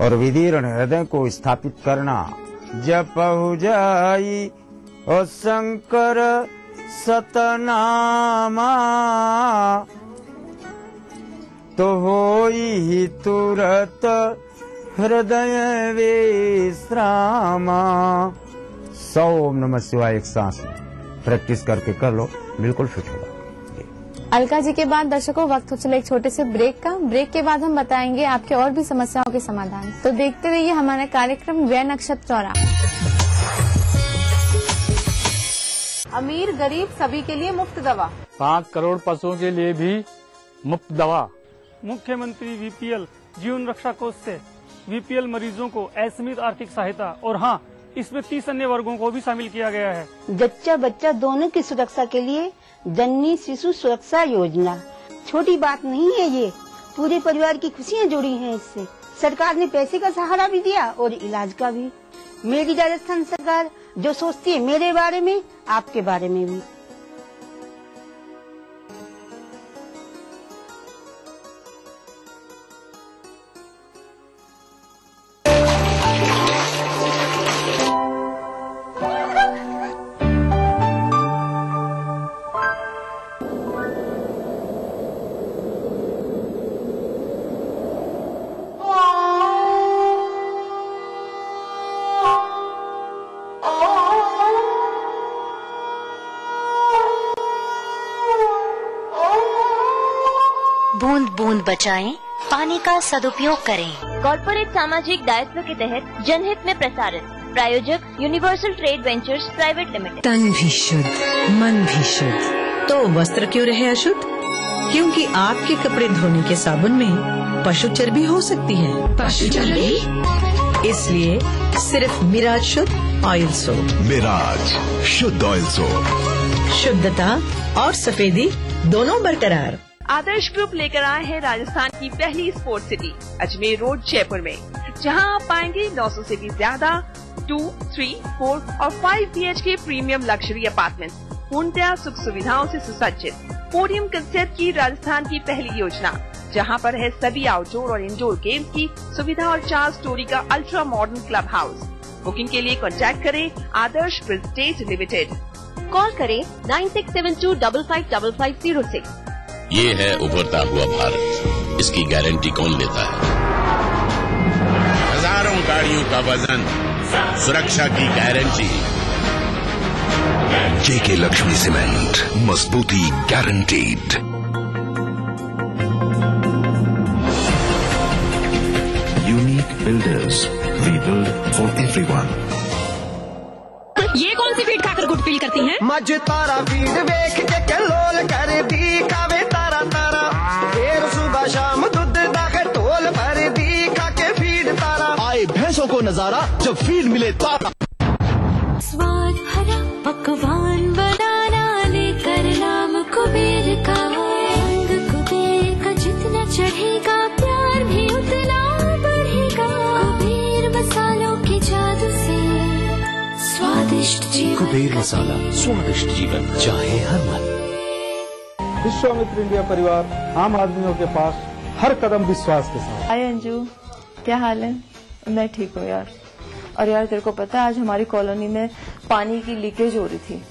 और विदीर्ण हृदय को स्थापित करना। जपहु जाई और शंकर सतनामा, तो होई ही तुरत हृदय विश्रामा। 100 ओम नमः शिवाय एक सांस में प्रैक्टिस करके कर लो, बिल्कुल फिट होगा। अलका जी के बाद दर्शकों वक्त हो चला एक छोटे से ब्रेक का। ब्रेक के बाद हम बताएंगे आपके और भी समस्याओं के समाधान। तो देखते रहिए हमारा कार्यक्रम व्यय नक्षत्र चौरा। अमीर गरीब सभी के लिए मुफ्त दवा। 5 करोड़ पशुओं के लिए भी मुफ्त दवा। मुख्यमंत्री वीपीएल जीवन रक्षा कोष से वीपीएल मरीजों को असीमित आर्थिक सहायता, और हाँ, इसमें 30 अन्य वर्गों को भी शामिल किया गया है। जच्चा बच्चा दोनों की सुरक्षा के लिए जननी शिशु सुरक्षा योजना। छोटी बात नहीं है ये, पूरे परिवार की खुशियाँ जुड़ी हैं इससे। सरकार ने पैसे का सहारा भी दिया और इलाज का भी। मेरी राजस्थान सरकार जो सोचती है मेरे बारे में, आपके बारे में भी। बूंद बूंद बचाएं, पानी का सदुपयोग करें। कॉर्पोरेट सामाजिक दायित्व के तहत जनहित में प्रसारित। प्रायोजक universal trade ventures private limited. तन भी शुद्ध, मन भी शुद्ध, तो वस्त्र क्यों रहे अशुद्ध? क्योंकि आपके कपड़े धोने के साबुन में पशु चर्बी हो सकती है। पशु चर्बी? इसलिए सिर्फ मिराज शुद्ध ऑयल सोप। मिराज शुद्ध ऑयल सोप। शुद्धता और सफेदी दोनों बरकरार। आदर्श ग्रुप लेकर आए हैं राजस्थान की पहली sports city Ajmer road Jaipur में, जहां आप पाएंगे 900 से भी ज्यादा 2, 3, 4 और 5 BHK प्रीमियम लग्जरी अपार्टमेंट, पूर्णतया सुख सुविधाओं से सुसज्जित। पोडियम कंसेप्ट की राजस्थान की पहली योजना, जहां पर है सभी आउटडोर और इंडोर गेम्स की सुविधा और 4 स्टोरी का ultra modern club house. Booking के लिए कॉन्टैक्ट करें आदर्श रियल एस्टेट लिमिटेड। कॉल करें 9672555506। ये है उभरता हुआ भारत, इसकी गारंटी कौन लेता है? हजारों गाड़ियों का वजन, सुरक्षा की गारंटी। जेके लक्ष्मी सीमेंट, मजबूती guaranteed. Unique builders, we build for everyone. ये कौन सी फीड खाकर गुड फील करती हैं? मज तारा फीड देख के कलोल कर दी खावे तारा तारा, फिर सुबह शाम दूध दाके टोल भर दी खाके फीड तारा। आए भैंसों को नजारा जब फीड मिले तारा। स्वाद हरा पकवान बनाना लेकर नाम कुबेर का, रंग कुबेर का जितना चढ़ेगा प्यार भी उतना बढ़ेगा। कुबेर मसालों के जादू से स्वादिष्ट जीवन। कुबेर मसाला, स्वादिष्ट जीवन चाहे हर मन। विश्वामित्र इंडिया परिवार आम आदमियों के पास हर कदम विश्वास के साथ। हाय अंजू, क्या हाल है? मैं ठीक हूँ यार। और यार तेरे को पता है आज हमारी कॉलोनी में पानी की लीकेज हो रही थी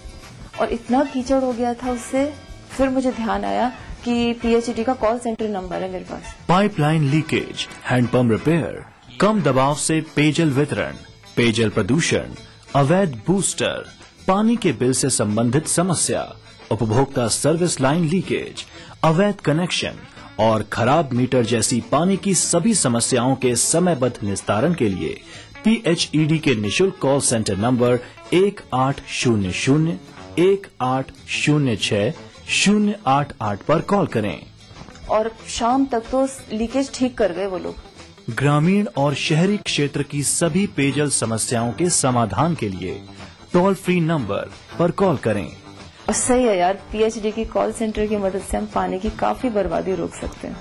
और इतना कीचड़ हो गया था उससे, फिर मुझे ध्यान आया कि पीएचईडी का कॉल सेंटर नंबर है मेरे पास। पाइपलाइन लीकेज, हैंडपंप रिपेयर, कम दबाव से पेयजल वितरण, पेयजल प्रदूषण, अवैध बूस्टर, पानी के बिल से संबंधित समस्या, उपभोक्ता सर्विस लाइन लीकेज, अवैध कनेक्शन और खराब मीटर जैसी पानी की सभी समस्याओं के समयबद्ध निस्तारण के लिए पीएचईडी के निशुल्क कॉल सेंटर नंबर 1800-1806-088 पर कॉल करें। और शाम तक तो लीकेज ठीक कर गए वो लोग। ग्रामीण और शहरी क्षेत्र की सभी पेयजल समस्याओं के समाधान के लिए टोल फ्री नंबर पर कॉल करें। और सही है यार, पीएचडी की कॉल सेंटर की मदद से हम पानी की काफी बर्बादी रोक सकते हैं।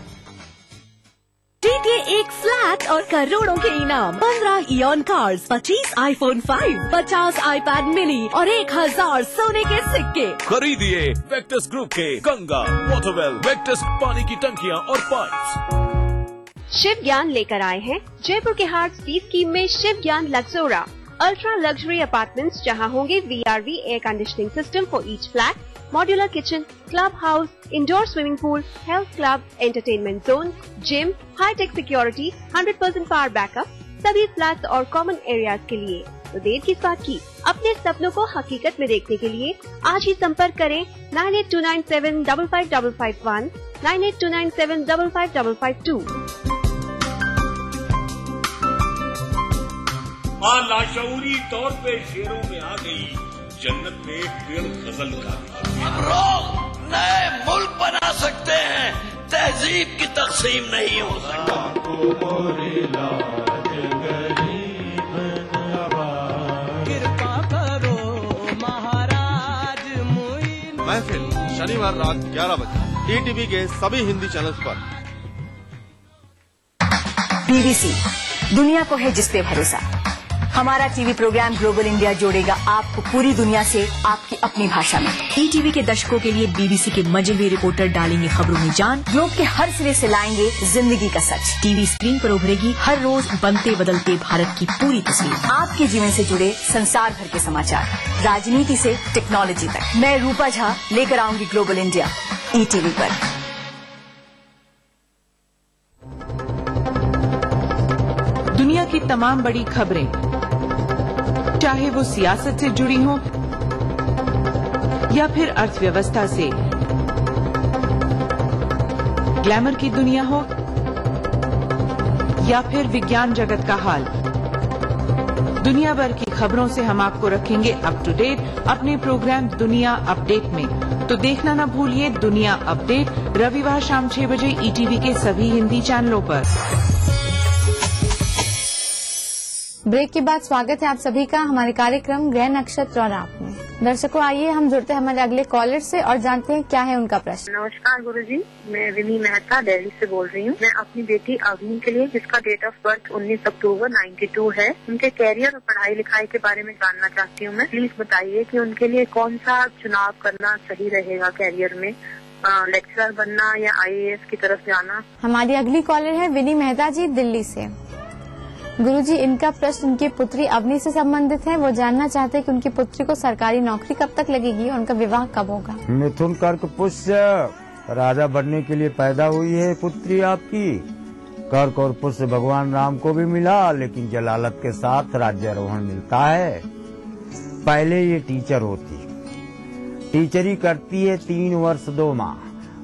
जीते एक फ्लैट और करोड़ों के इनाम, 15 ion cars, 25 iPhone 5, 50 iPad mini और 1000 सोने के सिक्के। खरीदिए वेक्टस ग्रुप के गंगा, वाटरवेल, वेक्टस पानी की टंकियां और पाइप्स। शिव ज्ञान लेकर आए हैं जयपुर के हार्ट सी स्कीम में शिव ज्ञान लक्सोरा अल्ट्रा लग्जरी अपार्टमेंट्स, जहां होंगे VRV air conditioning system for each flat, modular kitchen, club house, indoor swimming pool, health club, entertainment zone, gym, high tech security, 100% power backup, सभी फ्लैट्स और कॉमन एरियाज के लिए। तो देर किस बात की, अपने सपनों को हकीकत में देखने के लिए आज ही संपर्क करें 9829755551, 9829755552। मां लाशऊरी तौर पे शेरों में आ गई, जन्नत में एक पेड़ गजल का। अब लोग नए मुल्क बना सकते हैं, तहजीब की तकसीम नहीं हो सकता। कृपा करो महाराज मुइन। महफिल शनिवार रात 11 बजे टीटीवी के सभी हिंदी चैनल्स पर। BBC दुनिया को है जिस पे भरोसा। हमारा टीवी प्रोग्राम ग्लोबल इंडिया जोड़ेगा आपको पूरी दुनिया से आपकी अपनी भाषा में। ETV के दर्शकों के लिए BBC के मजे हुए रिपोर्टर डालेंगे खबरों में जान, ग्लोब के हर सिरे से लाएंगे जिंदगी का सच। टीवी स्क्रीन पर उभरेगी हर रोज बनते बदलते भारत की पूरी तस्वीर। आपके जीवन से जुड़े संसार भर के समाचार, राजनीति से टेक्नोलॉजी तक। मैं रूपा झा लेकर आऊंगी ग्लोबल इंडिया ETV पर। दुनिया की तमाम बड़ी खबरें, चाहे वो सियासत से जुड़ी हो या फिर अर्थव्यवस्था से, ग्लैमर की दुनिया हो या फिर विज्ञान जगत का हाल, दुनिया भर की खबरों से हम आपको रखेंगे अप टू डेट अपने प्रोग्राम दुनिया अपडेट में। तो देखना न भूलिए दुनिया अपडेट रविवार शाम 6 बजे ETV के सभी हिंदी चैनलों पर। ब्रेक के बाद स्वागत है आप सभी का हमारे कार्यक्रम ग्रह नक्षत्र और आप में। दर्शकों, आइए हम जुड़ते हैं हमारे अगले कॉलर से और जानते हैं क्या है उनका प्रश्न। नमस्कार गुरुजी, मैं विनी मेहता दिल्ली से बोल रही हूँ। मैं अपनी बेटी अग्नि के लिए, जिसका डेट ऑफ बर्थ 19 अक्टूबर 92 है, उनके कैरियर और पढ़ाई लिखाई के बारे में जानना चाहती हूँ। मैं प्लीज बताइए कि उनके लिए कौन सा चुनाव करना सही रहेगा कैरियर में, लेक्चरर बनना या IAS की तरफ जाना। हमारी अगली कॉलर है विनी मेहता जी दिल्ली से। गुरुजी, इनका प्रश्न उनकी पुत्री अवनी से संबंधित है। वो जानना चाहते हैं कि उनकी पुत्री को सरकारी नौकरी कब तक लगेगी और उनका विवाह कब होगा। मिथुन कर्क पुष्य राजा बनने के लिए पैदा हुई है पुत्री आपकी। कर्क और पुष्य भगवान राम को भी मिला, लेकिन जलालत के साथ राज्यारोहण मिलता है। पहले ये टीचर होती, टीचरी करती है 3 वर्ष 2 माह,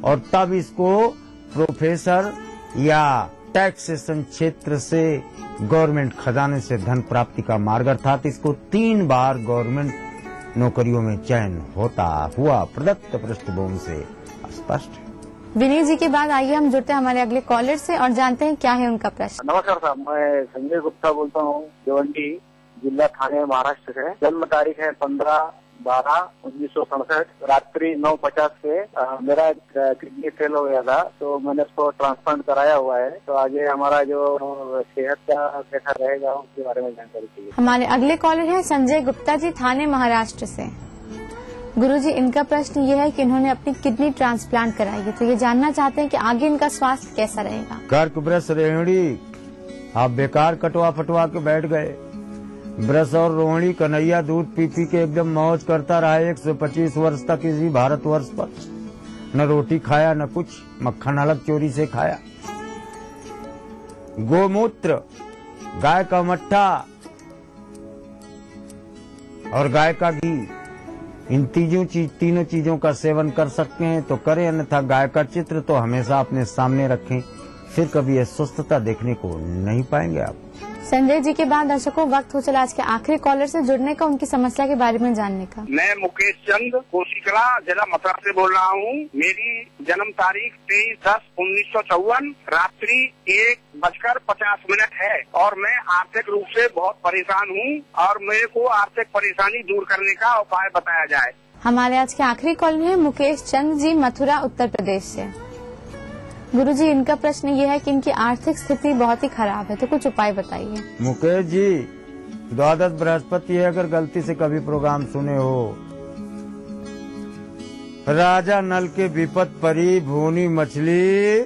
और तब इसको प्रोफेसर या टैक्सेशन क्षेत्र से गवर्नमेंट खजाने से धन प्राप्ति का मार्ग, अर्थात इसको 3 बार गवर्नमेंट नौकरियों में चयन हुआ प्रदत्त पृष्ठभूमि से स्पष्ट। विनय जी के बाद आइए हम जुड़ते हैं हमारे अगले कॉलर से और जानते हैं क्या है उनका प्रश्न। नमस्कार साहब, मैं संजय गुप्ता बोलता हूँ, भिवंडी जिला थाने महाराष्ट्र से। जन्म तारीख है 15/12/1967, रात्रि 9:50 से। मेरा किडनी फेल हो गया था, तो मैंने उसको ट्रांसप्लांट कराया हुआ है। तो आगे हमारा जो सेहत का कैसा रहेगा उसके बारे में जानकारी चाहिए। हमारे अगले कॉलर है संजय गुप्ता जी थाने महाराष्ट्र से। गुरुजी, इनका प्रश्न ये है कि इन्होंने अपनी किडनी ट्रांसप्लांट कराई है, तो ये जानना चाहते हैं कि आगे इनका स्वास्थ्य कैसा रहेगा। कर्क ब्रश रेहड़ी आप बेकार कटवा फटवा के बैठ गए। ब्रश और रोहिणी कन्हैया दूध पी पी के एकदम मौज करता रहा 125 वर्ष तक इसी भारतवर्ष पर। न रोटी खाया न कुछ, मक्खन अलग चोरी से खाया। गोमूत्र, गाय का मट्ठा और गाय का घी, इन तीनों चीजों का सेवन कर सकते हैं तो करें, अन्यथा गाय का चित्र तो हमेशा अपने सामने रखें, फिर कभी अस्वस्थता देखने को नहीं पाएंगे आप। संजय जी के बाद दर्शकों वक्त हो चला आज के आखिरी कॉलर से जुड़ने का, उनकी समस्या के बारे में जानने का। मैं मुकेश चंद कोशिकला जिला मथुरा से बोल रहा हूँ। मेरी जन्म तारीख 23/10/1954 रात्रि 1:50 है और मैं आर्थिक रूप से बहुत परेशान हूँ और मेरे को आर्थिक परेशानी दूर करने का उपाय बताया जाए। हमारे आज के आखिरी कॉलर है मुकेश चंद जी मथुरा उत्तर प्रदेश से। गुरुजी, इनका प्रश्न ये है कि इनकी आर्थिक स्थिति बहुत ही खराब है, तो कुछ उपाय बताइए। मुकेश जी, द्वादश बृहस्पति है, अगर गलती से कभी प्रोग्राम सुने हो। राजा नल के विपत परी, भूनी मछली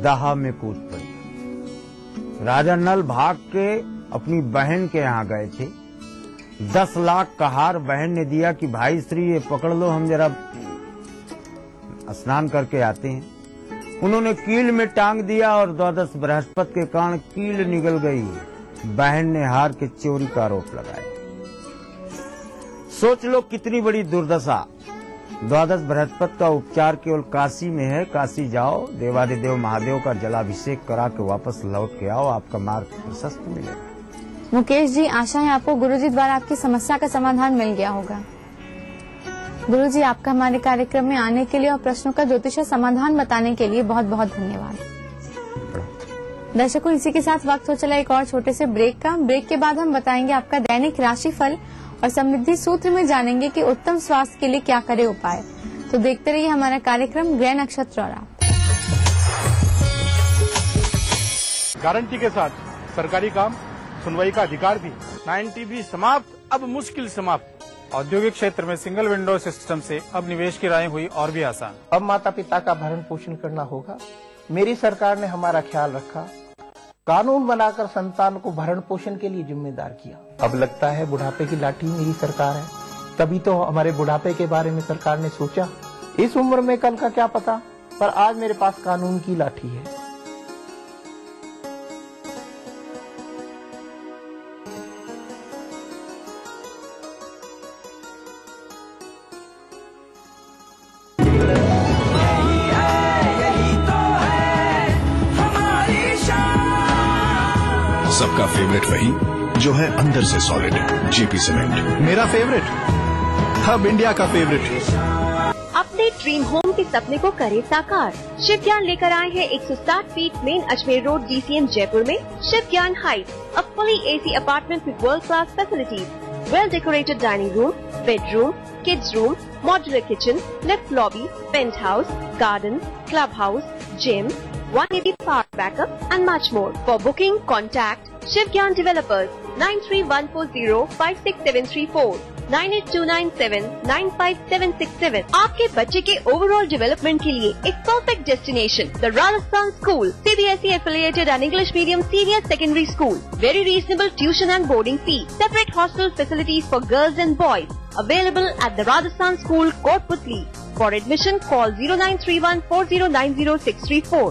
दहा में कूद पड़ी। राजा नल भाग के अपनी बहन के यहाँ गए थे। 10 लाख का हार बहन ने दिया कि भाई श्री ये पकड़ लो, हम जरा स्नान करके आते हैं। उन्होंने कील में टांग दिया और द्वादश बृहस्पति के कारण कील निगल गई। बहन ने हार के चोरी का आरोप लगाया। सोच लो कितनी बड़ी दुर्दशा। द्वादश बृहस्पति का उपचार केवल काशी में है। काशी जाओ, देवादिदेव महादेव का जलाभिषेक करा के वापस लौट के आओ, आपका मार्ग प्रशस्त मिलेगा। मुकेश जी, आशा है आपको गुरुजी द्वारा आपकी समस्या का समाधान मिल गया होगा। गुरुजी, आपका हमारे कार्यक्रम में आने के लिए और प्रश्नों का ज्योतिष समाधान बताने के लिए बहुत बहुत धन्यवाद। दर्शकों, इसी के साथ वक्त हो चला एक और छोटे से ब्रेक का। ब्रेक के बाद हम बताएंगे आपका दैनिक राशिफल और समृद्धि सूत्र में जानेंगे कि उत्तम स्वास्थ्य के लिए क्या करे उपाय। तो देखते रहिए हमारा कार्यक्रम ग्रह नक्षत्र और आप। गारंटी के साथ सरकारी काम, सुनवाई का अधिकार भी। 90 भी समाप्त, अब मुश्किल समाप्त। औद्योगिक क्षेत्र में सिंगल विंडो सिस्टम से अब निवेश की राहें हुई और भी आसान। अब माता पिता का भरण पोषण करना होगा। मेरी सरकार ने हमारा ख्याल रखा, कानून बनाकर संतान को भरण पोषण के लिए जिम्मेदार किया। अब लगता है बुढ़ापे की लाठी मेरी सरकार है। तभी तो हमारे बुढ़ापे के बारे में सरकार ने सोचा। इस उम्र में कल का क्या पता, पर आज मेरे पास कानून की लाठी है। सबका फेवरेट वही जो है अंदर से सॉलिड, जेपी सीमेंट। मेरा फेवरेट, हब इंडिया का फेवरेट। अपने ड्रीम होम के सपने को करे साकार। शिव ज्ञान लेकर आए हैं 160 feet main Ajmer road, DCM Jaipur में शिव ज्ञान height, a fully AC apartment with world class facilities, well decorated dining room, bedroom, kids room, modular kitchen, lift lobby, penthouse, garden, clubhouse, gym, 180 power backup and much more. For booking, contact Shiv Gyan Developers 9314056734 9829795767। आपके बच्चे के overall development के लिए एक perfect destination, the Rajasthan school, CBSE affiliated and English medium senior secondary school. Very reasonable tuition and boarding fee. Separate hostel facilities for girls and boys. Available at the Rajasthan School, Kotputli. For admission, call 0931409064.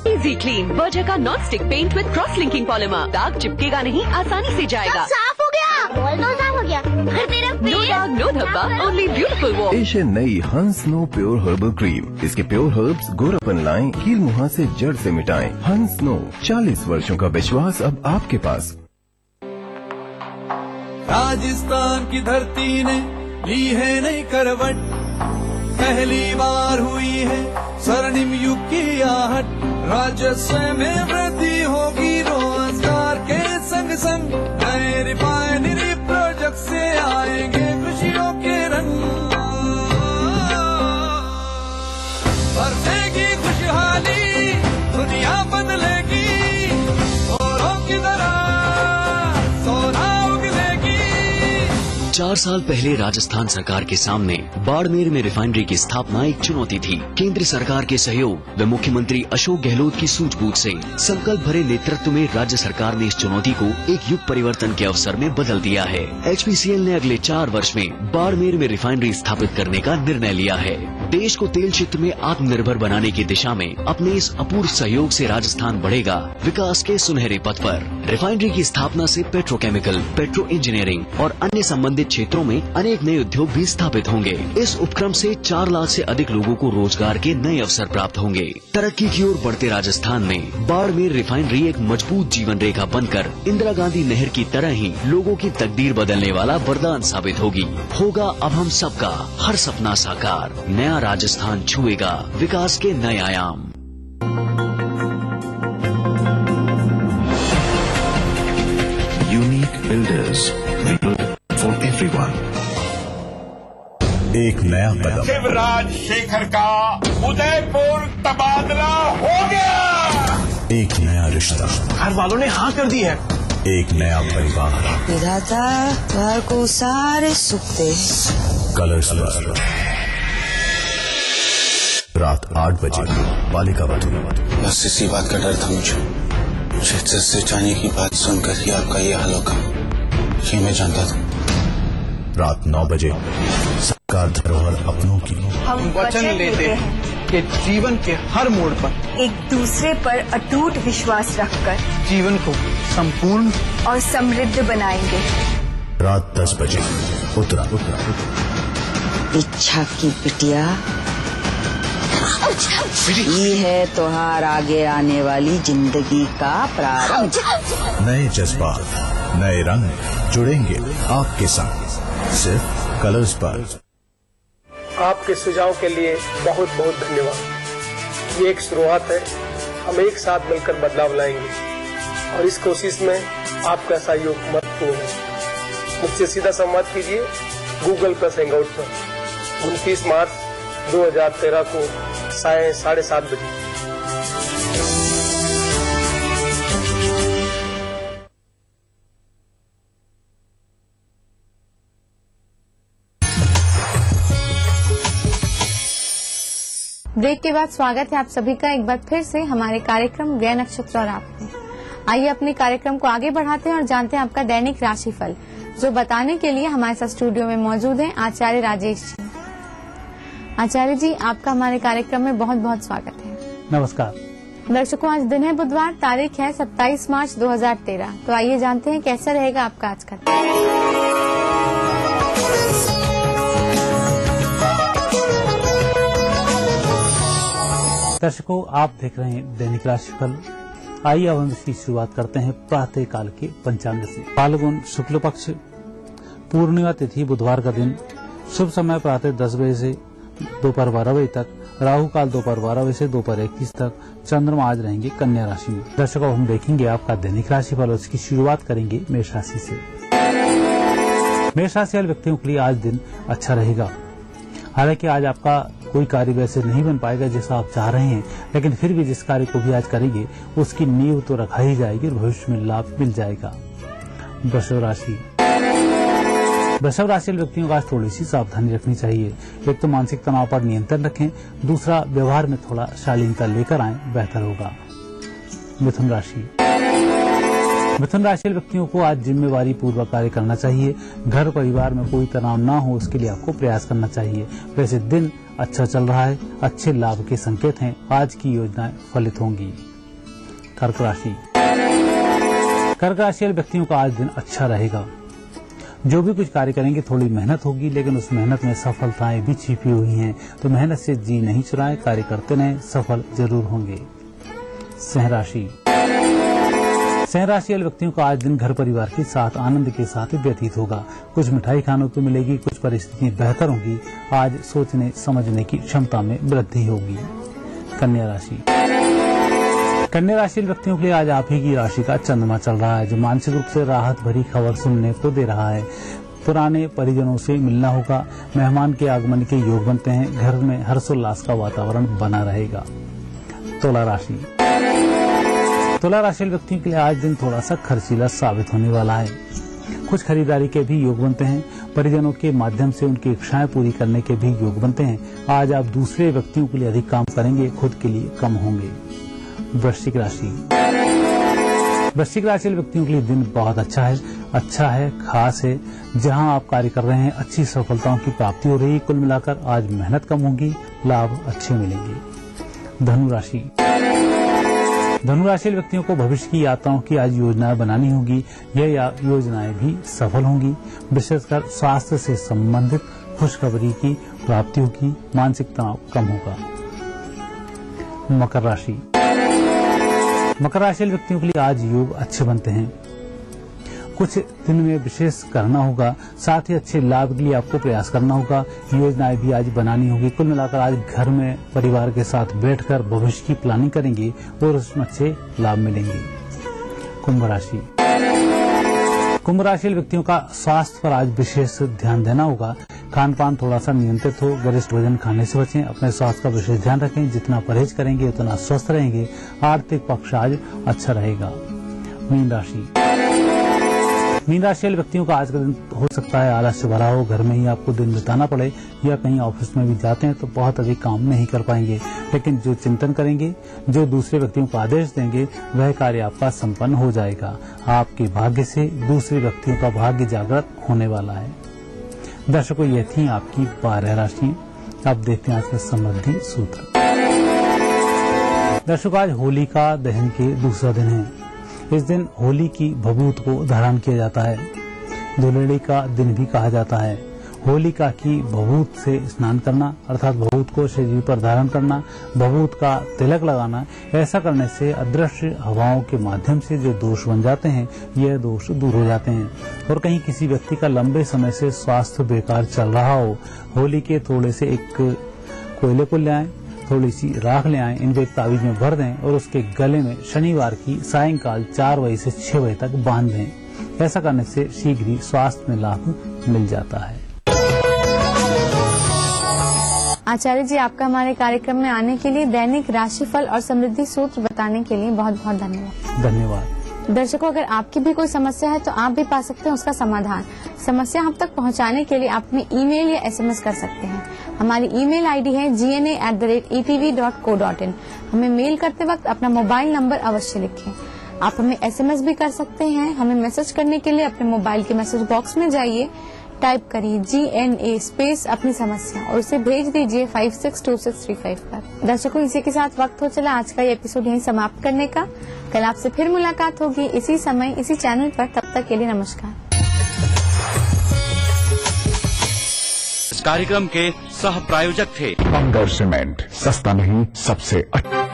Easy clean Berger का non stick paint with cross linking polymer. दाग चिपकेगा नहीं, आसानी से जाएगा। साफ हो गया, बॉल तो साफ हो गया। फिर तेरा नो दाग, नो धब्बा, ओनली ब्यूटीफुल वॉश। पेश है नई हंस नो प्योर हर्बल क्रीम। इसके प्योर हर्ब्स गोरापन लाएं, कील मुहां से जड़ से मिटाएं। हंस नो, 40 वर्षों का विश्वास अब आपके पास। राजस्थान की धरती ने ली है नई करवट, पहली बार हुई है स्वर्णिम युग की आहट। राजस्व में वृद्धि होगी, रोजगार के संग संग नए रिफाइनरी प्रोजेक्ट से आएंगे खुशियों के रंग। बरसेगी खुशहाली, दुनिया बदलेगी, औरों की तरह सोना उगलेगी। 4 साल पहले राजस्थान सरकार के सामने बाड़मेर में रिफाइनरी की स्थापना एक चुनौती थी। केंद्र सरकार के सहयोग व मुख्यमंत्री अशोक गहलोत की सूझबूझ से संकल्प भरे नेतृत्व में राज्य सरकार ने इस चुनौती को एक युग परिवर्तन के अवसर में बदल दिया है। HPCL ने अगले 4 वर्ष में बाड़मेर में रिफाइनरी स्थापित करने का निर्णय लिया है। देश को तेल क्षेत्र में आत्मनिर्भर बनाने की दिशा में अपने इस अपूर्व सहयोग से राजस्थान बढ़ेगा विकास के सुनहरे पथ पर। रिफाइनरी की स्थापना से पेट्रोकेमिकल, पेट्रो इंजीनियरिंग और अन्य संबंधित क्षेत्रों में अनेक नए उद्योग भी स्थापित होंगे। इस उपक्रम से 4 लाख से अधिक लोगों को रोजगार के नए अवसर प्राप्त होंगे। तरक्की की ओर बढ़ते राजस्थान में बाड़मेर रिफाइनरी एक मजबूत जीवन रेखा बनकर इंदिरा गांधी नहर की तरह ही लोगों की तकदीर बदलने वाला वरदान साबित होगी। होगा अब हम सबका हर सपना साकार। नया राजस्थान छुएगा विकास के नए आयाम। Unique builders, we build for everyone. एक नया कदम, शिवराज शेखर का उदयपुर तबादला हो गया। एक नया रिश्ता, घर वालों ने हाँ कर दी है। एक नया परिवार, विधाता घर को सारे सुख दे। कलर्स रात 8 बजे बालिका वधू। बस इसी बात का डर था मुझे। शिक्षक से जाने की बात सुनकर ही आपका ये हाल होगा, ये मैं जानता था। रात 9 बजे सरकार धरोहर अपनों की। हम वचन लेते हैं कि जीवन के हर मोड़ पर एक दूसरे पर अटूट विश्वास रखकर जीवन को संपूर्ण और समृद्ध बनाएंगे। रात 10 बजे उत्तरा। इच्छा की बिटिया, ये है त्योहार आगे आने वाली जिंदगी का प्रारंभ। नए जज्बात, नए रंग जुड़ेंगे आपके साथ सिर्फ कलर्स पर। आपके सुझाव के लिए बहुत बहुत धन्यवाद। ये एक शुरुआत है, हम एक साथ मिलकर बदलाव लाएंगे और इस कोशिश में आपका सहयोग महत्वपूर्ण है। मुझसे सीधा संवाद कीजिए गूगल प्लस हैंगआउट पर 29 मार्च 2013 को साढ़े 7:30 बजे। ब्रेक के बाद स्वागत है आप सभी का एक बार फिर से हमारे कार्यक्रम ग्रह नक्षत्र और आप में। आइए अपने कार्यक्रम को आगे बढ़ाते हैं और जानते हैं आपका दैनिक राशिफल, जो बताने के लिए हमारे साथ स्टूडियो में मौजूद हैं आचार्य राजेश जी। आचार्य जी, आपका हमारे कार्यक्रम में बहुत बहुत स्वागत है। नमस्कार दर्शकों, आज दिन है बुधवार, तारीख है 27 मार्च 2013। तो आइए जानते हैं कैसा रहेगा आपका आज का। दर्शकों, आप देख रहे हैं दैनिक राशिफल। आइए अब हम इसकी शुरुआत करते हैं प्रातः काल के पंचांग से। फाल्गुन शुक्ल पक्ष, पूर्णिमा तिथि बुधवार का दिन, शुभ समय प्रातः 10 बजे से दोपहर 12 बजे तक, राहु काल दोपहर 12 बजे से दोपहर 21 तक। चंद्रमा आज रहेंगे कन्या राशि में। दर्शकों, हम देखेंगे आपका दैनिक राशिफल और इसकी शुरुआत करेंगे मेष राशि से। मेष राशि वाले व्यक्तियों के लिए आज दिन अच्छा रहेगा। हालांकि आज आपका कोई कार्य वैसे नहीं बन पाएगा जैसा आप चाह रहे हैं, लेकिन फिर भी जिस कार्य को भी आज करेंगे उसकी नींव तो रखा ही जाएगी और भविष्य में लाभ मिल जाएगा। वृषभ राशि वाले व्यक्तियों को आज थोड़ी सी सावधानी रखनी चाहिए। एक तो मानसिक तनाव पर नियंत्रण रखें, दूसरा व्यवहार में थोड़ा शालीनता लेकर आएं, बेहतर होगा। मिथुन राशि वाले व्यक्तियों को आज जिम्मेवारी पूर्वक कार्य करना चाहिए। घर परिवार में कोई तनाव ना हो, उसके लिए आपको प्रयास करना चाहिए। वैसे दिन अच्छा चल रहा है, अच्छे लाभ के संकेत हैं, आज की योजनाएं फलित होंगी। कर्क राशि वाले व्यक्तियों का आज दिन अच्छा रहेगा। जो भी कुछ कार्य करेंगे थोड़ी मेहनत होगी, लेकिन उस मेहनत में सफलताएं भी छिपी हुई हैं, तो मेहनत से जी नहीं चुराएं, कार्य करते रहें, सफल जरूर होंगे। सिंह राशि वाले व्यक्तियों का आज दिन घर परिवार के साथ आनंद के साथ व्यतीत होगा। कुछ मिठाई खाने को मिलेगी, कुछ परिस्थितियां बेहतर होंगी। आज सोचने समझने की क्षमता में वृद्धि होगी। कन्या राशि वाले व्यक्तियों के लिए आज आप ही की राशि का चंद्रमा चल रहा है, जो मानसिक रूप से राहत भरी खबर सुनने को दे रहा है। पुराने परिजनों से मिलना होगा, मेहमान के आगमन के योग बनते हैं, घर में हर्षोल्लास का वातावरण बना रहेगा। तुला राशि वाले व्यक्तियों के लिए आज दिन थोड़ा सा खर्चीला साबित होने वाला है। कुछ खरीदारी के भी योग बनते हैं, परिजनों के माध्यम से उनकी इच्छाएं पूरी करने के भी योग बनते हैं। आज आप दूसरे व्यक्तियों के लिए अधिक काम करेंगे, खुद के लिए कम होंगे। वृश्चिक राशि वाले व्यक्तियों के लिए दिन बहुत अच्छा है, खास है। जहां आप कार्य कर रहे हैं अच्छी सफलताओं की प्राप्ति हो रही है। कुल मिलाकर आज मेहनत कम होगी, लाभ अच्छे मिलेंगे। धनु राशि वाले व्यक्तियों को भविष्य की यात्राओं की आज योजनाएं बनानी होगी। यह योजनाएं भी सफल होंगी। विशेषकर स्वास्थ्य से संबंधित खुशखबरी की प्राप्ति होगी, मानसिक तनाव कम होगा। मकर राशि वाले व्यक्तियों के लिए आज योग अच्छे बनते हैं। कुछ दिन में विशेष करना होगा, साथ ही अच्छे लाभ के लिए आपको प्रयास करना होगा। योजनाएं भी आज बनानी होगी। कुल मिलाकर आज घर में परिवार के साथ बैठकर भविष्य की प्लानिंग करेंगे और उसमें अच्छे लाभ मिलेंगे। कुंभ राशि वाले व्यक्तियों का स्वास्थ्य पर आज विशेष ध्यान देना होगा। खान पान थोड़ा सा नियंत्रित हो, गरिष्ठ भोजन खाने से बचें, अपने स्वास्थ्य का विशेष ध्यान रखें। जितना परहेज करेंगे उतना स्वस्थ रहेंगे। आर्थिक पक्ष आज अच्छा रहेगा। मीन राशि मीन राशि वाले व्यक्तियों का आज का दिन हो सकता है आलस्य भरा हो, घर में ही आपको दिन बिताना पड़े, या कहीं ऑफिस में भी जाते हैं तो बहुत अधिक काम नहीं कर पाएंगे। लेकिन जो चिंतन करेंगे, जो दूसरे व्यक्तियों को आदेश देंगे, वह कार्य आपका संपन्न हो जाएगा। आपके भाग्य से दूसरे व्यक्तियों का भाग्य जागृत होने वाला है। दर्शकों, ये थी आपकी 12 राशियां। अब देखते हैं आज का समृद्धि सूत्र। दर्शकों, आज होलिका दहन के दूसरा दिन है। इस दिन होली की भभूत को धारण किया जाता है। धुलेड़ी का दिन भी कहा जाता है। होलिका की भभूत से स्नान करना अर्थात भभूत को शरीर पर धारण करना, भभूत का तिलक लगाना, ऐसा करने से अदृश्य हवाओं के माध्यम से जो दोष बन जाते हैं, यह दोष दूर हो जाते हैं। और कहीं किसी व्यक्ति का लंबे समय से स्वास्थ्य बेकार चल रहा हो, होली के थोड़े से एक कोयले को ले आएं, थोड़ी सी राख ले आएं, इनको एक ताबीज में भर दें और उसके गले में शनिवार की सायंकाल 4 बजे से 6 बजे तक बांध दें। ऐसा करने से शीघ्र ही स्वास्थ्य में लाभ मिल जाता है। आचार्य जी, आपका हमारे कार्यक्रम में आने के लिए, दैनिक राशिफल और समृद्धि सूत्र बताने के लिए बहुत बहुत धन्यवाद। धन्यवाद। दर्शकों, अगर आपकी भी कोई समस्या है तो आप भी पा सकते हैं उसका समाधान। समस्या हम तक पहुंचाने के लिए आप अपने ईमेल या SMS कर सकते हैं। हमारी ईमेल आईडी है gna@etv.co.in। हमें मेल करते वक्त अपना मोबाइल नंबर अवश्य लिखें। आप हमें SMS भी कर सकते हैं। हमें मैसेज करने के लिए अपने मोबाइल के मैसेज बॉक्स में जाइए, टाइप करिए GNA स्पेस अपनी समस्या और उसे भेज दीजिए 562635 पर। दर्शकों, इसी के साथ वक्त हो चला आज का ये एपिसोड यहीं समाप्त करने का। कल आपसे फिर मुलाकात होगी इसी समय इसी चैनल पर। तब तक के लिए नमस्कार। इस कार्यक्रम के सह प्रायोजक थे अंगर सीमेंट, सस्ता नहीं सबसे अच्छा।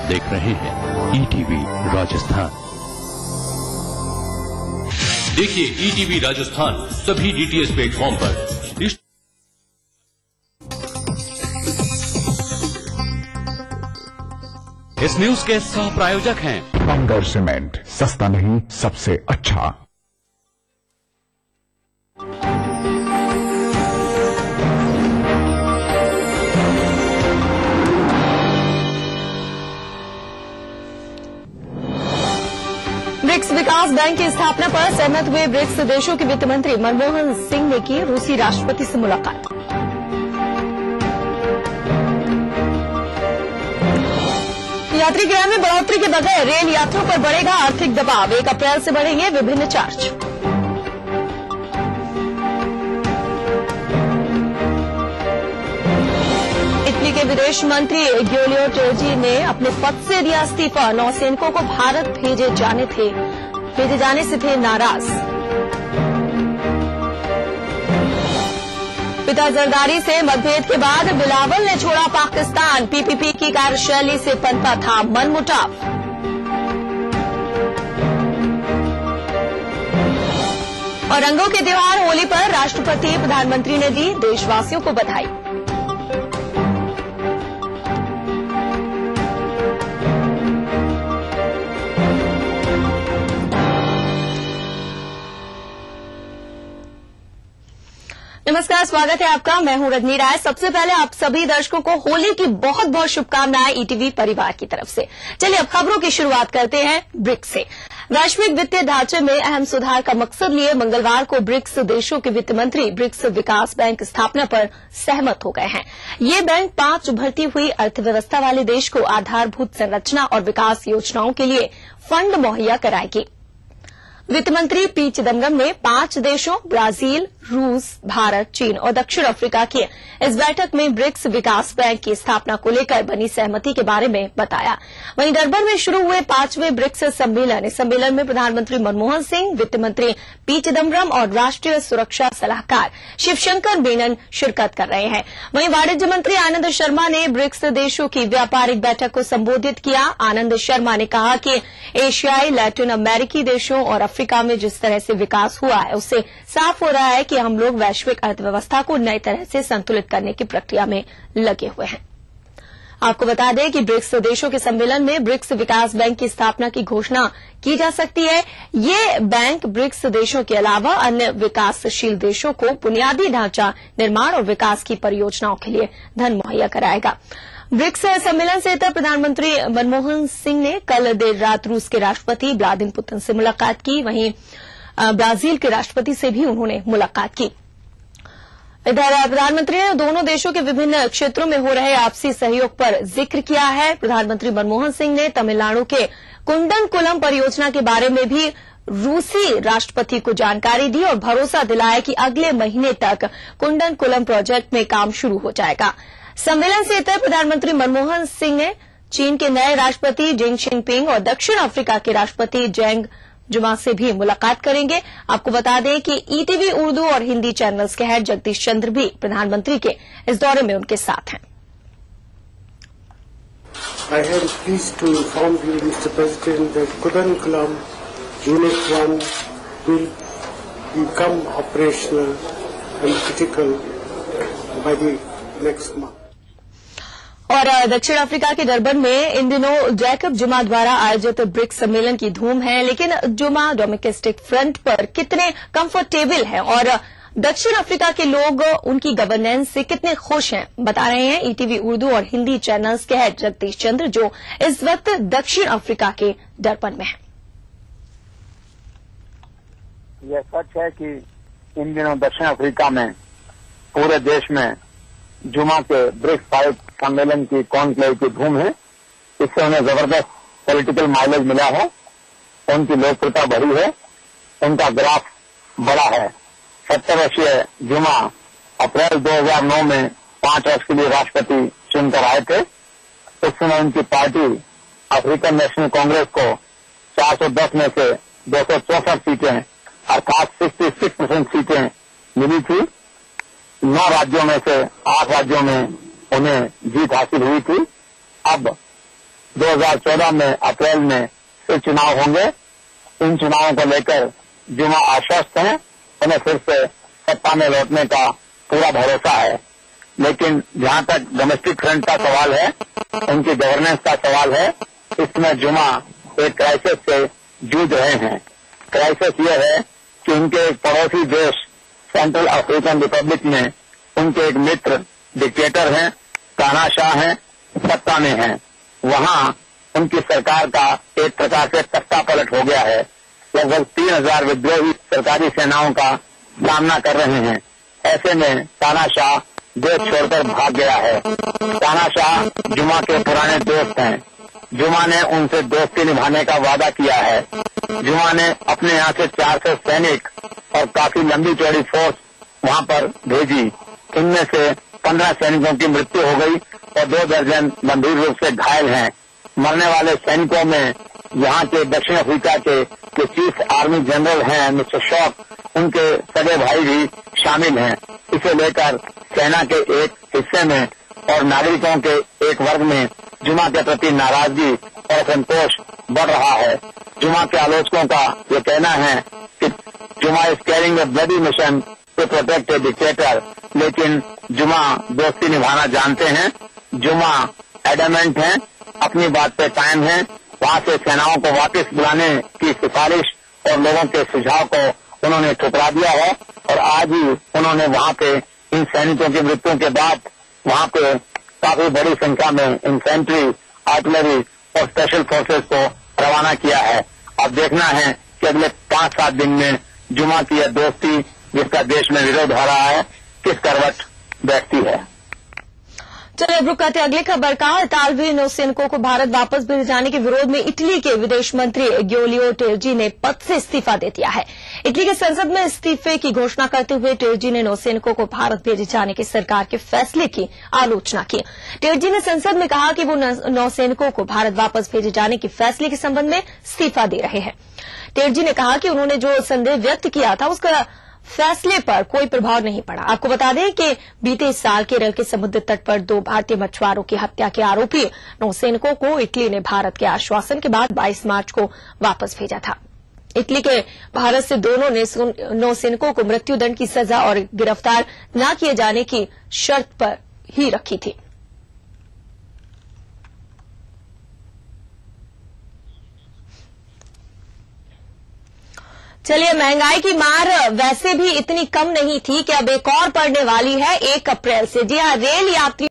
देख रहे हैं ETV राजस्थान। देखिए ETV राजस्थान सभी DTH प्लेटफॉर्म पर। इस न्यूज के सह प्रायोजक हैं अंगर सीमेंट, सस्ता नहीं सबसे अच्छा। ब्रिक्स विकास बैंक की स्थापना पर सहमत हुए ब्रिक्स देशों के वित्त मंत्री मनमोहन सिंह ने की रूसी राष्ट्रपति से मुलाकात। यात्री किराए में बढ़ोतरी के बगैर रेल यात्रियों पर बढ़ेगा आर्थिक दबाव। 1 अप्रैल से बढ़ेंगे विभिन्न चार्ज। इटली के विदेश मंत्री गियोलियो टोजी ने अपने पद से दिया इस्तीफा। नौसैनिकों को भारत भेजे जाने से थे नाराज। पिता जरदारी से मतभेद के बाद बिलावल ने छोड़ा पाकिस्तान। PPP की कार्यशैली से पनपा था मनमुटाव। और रंगों के त्योहार होली पर राष्ट्रपति प्रधानमंत्री ने दी देशवासियों को बधाई। नमस्कार, स्वागत है आपका। मैं हूं रजनी राय। सबसे पहले आप सभी दर्शकों को होली की बहुत बहुत शुभकामनाएं ETV परिवार की तरफ से। चलिए अब खबरों की शुरुआत करते हैं ब्रिक्स से। वैश्विक वित्तीय ढांचे में अहम सुधार का मकसद लिए मंगलवार को ब्रिक्स देशों के वित्त मंत्री ब्रिक्स विकास बैंक स्थापना पर सहमत हो गए हैं। ये बैंक 5 उभरती हुई अर्थव्यवस्था वाले देश को आधारभूत संरचना और विकास योजनाओं के लिए फंड मुहैया कराएगी। वित्त मंत्री पी चिदम्बरम ने 5 देशों ब्राजील, रूस, भारत, चीन और दक्षिण अफ्रीका की इस बैठक में ब्रिक्स विकास बैंक की स्थापना को लेकर बनी सहमति के बारे में बताया। वहीं डरबन में शुरू हुए 5वें ब्रिक्स सम्मेलन, इस सम्मेलन में प्रधानमंत्री मनमोहन सिंह, वित्त मंत्री पी चिदम्बरम और राष्ट्रीय सुरक्षा सलाहकार शिवशंकर मेनन शिरकत कर रहे हैं। वहीं वाणिज्य मंत्री आनंद शर्मा ने ब्रिक्स देशों की व्यापारिक बैठक को संबोधित किया। आनंद शर्मा ने कहा कि एशियाई, लैटिन अमेरिकी देशों और अफ्रीका में जिस तरह से विकास हुआ है उससे साफ हो रहा है कि हम लोग वैश्विक अर्थव्यवस्था को नई तरह से संतुलित करने की प्रक्रिया में लगे हुए हैं। आपको बता दें कि ब्रिक्स देशों के सम्मेलन में ब्रिक्स विकास बैंक की स्थापना की घोषणा की जा सकती है। ये बैंक ब्रिक्स देशों के अलावा अन्य विकासशील देशों को बुनियादी ढांचा निर्माण और विकास की परियोजनाओं के लिए धन मुहैया कराएगा। ब्रिक्स सम्मेलन से प्रधानमंत्री मनमोहन सिंह ने कल देर रात रूस के राष्ट्रपति व्लादिमीर पुतिन से मुलाकात की। वहीं ब्राजील के राष्ट्रपति से भी उन्होंने मुलाकात की। इधर प्रधानमंत्री ने दोनों देशों के विभिन्न क्षेत्रों में हो रहे आपसी सहयोग पर जिक्र किया है। प्रधानमंत्री मनमोहन सिंह ने तमिलनाडु के कुंडनकुलम परियोजना के बारे में भी रूसी राष्ट्रपति को जानकारी दी और भरोसा दिलाया कि अगले महीने तक कुंडनकुलम प्रोजेक्ट में काम शुरू हो जाएगा। सम्मेलन से इतर प्रधानमंत्री मनमोहन सिंह ने चीन के नए राष्ट्रपति जिंग जिनपिंग और दक्षिण अफ्रीका के राष्ट्रपति जेंग जुमा से भी मुलाकात करेंगे। आपको बता दें कि ईटीवी उर्दू और हिंदी चैनल्स के हेड जगदीश चंद्र भी प्रधानमंत्री के इस दौरे में उनके साथ हैं। I am pleased to inform you, Mr. President, that Kudankulam Unit 1 will become operational and critical by the next month. और दक्षिण अफ्रीका के डरबन में इन दिनों जैकब जुमा द्वारा आयोजित ब्रिक्स सम्मेलन की धूम है। लेकिन जुमा डोमेस्टिक फ्रंट पर कितने कंफर्टेबल हैं और दक्षिण अफ्रीका के लोग उनकी गवर्नेंस से कितने खुश हैं, बता रहे हैं ईटीवी उर्दू और हिंदी चैनल्स के हेड जगदीश चंद्र, जो इस वक्त दक्षिण अफ्रीका के डरबन में है। यह सच है कि इन दिनों दक्षिण अफ्रीका में पूरे देश में जुमा के ब्रिक्स 5 सम्मेलन की कॉन्क्लेव की धूम है। इससे उन्हें जबरदस्त पॉलिटिकल माइलेज मिला है, उनकी लोकप्रियता बढ़ी है, उनका ग्राफ बड़ा है। 70 वर्षीय जुमा अप्रैल 2009 में 5 वर्ष के लिए राष्ट्रपति चुनकर आए थे। उस समय उनकी पार्टी अफ्रीकन नेशनल कांग्रेस को 410 में से 264 सीटें अर्थात 66% सीटें मिली थी। 9 राज्यों में से 8 राज्यों में उन्हें जीत हासिल हुई थी। अब 2014 में अप्रैल में फिर चुनाव होंगे। इन चुनावों को लेकर जुमा आश्वस्त हैं, उन्हें फिर से सत्ता में लौटने का पूरा भरोसा है। लेकिन जहां तक डोमेस्टिक फ्रंट का सवाल है, उनकी गवर्नेंस का सवाल है, इसमें जुमा एक क्राइसिस से जूझ रहे हैं। क्राइसिस यह है कि उनके एक पड़ोसी देश सेंट्रल अफ्रीकन रिपब्लिक में उनके एक मित्र डिक्टेटर हैं, तानाशाह हैं, सत्ता में हैं। वहां उनकी सरकार का एक प्रकार से तख्ता पलट हो गया है। लगभग 3000 विद्रोही सरकारी सेनाओं का सामना कर रहे हैं। ऐसे में तानाशाह देश छोड़कर भाग गया है। तानाशाह जुमा के पुराने दोस्त हैं। जुमा ने उनसे दोस्ती निभाने का वादा किया है। जुमा ने अपने यहाँ से 400 सैनिक और काफी लंबी चौड़ी फोर्स वहाँ पर भेजी। इनमें से 15 सैनिकों की मृत्यु हो गई और 2 दर्जन गंभीर रूप से घायल हैं। मरने वाले सैनिकों में यहाँ के दक्षिण अफ्रीका के चीफ आर्मी जनरल हैं मिस्टर शॉक, उनके सगे भाई भी शामिल हैं। इसे लेकर सेना के एक हिस्से में और नागरिकों के एक वर्ग में जुमा के प्रति नाराजगी और असंतोष बढ़ रहा है। जुमा के आलोचकों का ये कहना है कि Zuma is carrying a bloody mission to protect a dictator, लेकिन जुमा दोस्ती निभाना जानते हैं। जुमा एडमेंट हैं, अपनी बात पे कायम हैं। वहाँ से सेनाओं को वापस बुलाने की सिफारिश और लोगों के सुझाव को उन्होंने ठुकरा दिया है और आज ही उन्होंने वहाँ पे इन सैनिकों की मृत्यु के बाद वहाँ पे काफी बड़ी संख्या में इन्फेंट्री, आर्टिलरी और स्पेशल फोर्सेस को रवाना किया है। अब देखना है कि अगले 5-7 दिन में जुमा की यह दोस्ती जिसका देश में विरोध हो रहा है किस करवट बैठती है। चलिए रुक करते अगली खबर का। इतालवी नौसैनिकों को भारत वापस भेजे जाने के विरोध में इटली के विदेश मंत्री गियोलियो टेरजी ने पद से इस्तीफा दे दिया है। इटली के संसद में इस्तीफे की घोषणा करते हुए टेरजी ने नौसैनिकों को भारत भेजे जाने के सरकार के फैसले की आलोचना की। टेरजी ने संसद में कहा कि वो नौसैनिकों को भारत वापस भेजे जाने के फैसले के संबंध में इस्तीफा दे रहे हैं। टेरजी ने कहा कि उन्होंने जो संदेह व्यक्त किया था उसका फैसले पर कोई प्रभाव नहीं पड़ा। आपको बता दें कि बीते साल केरल के समुद्र तट पर 2 भारतीय मछुआरों की हत्या के आरोपी नौसैनिकों को इटली ने भारत के आश्वासन के बाद 22 मार्च को वापस भेजा था। इटली के भारत से दोनों नौसैनिकों को मृत्युदंड की सजा और गिरफ्तार न किए जाने की शर्त पर ही रखी थी। चलिए, महंगाई की मार वैसे भी इतनी कम नहीं थी कि अब एक और पड़ने वाली है 1 अप्रैल से। जी हाँ, रेल यात्री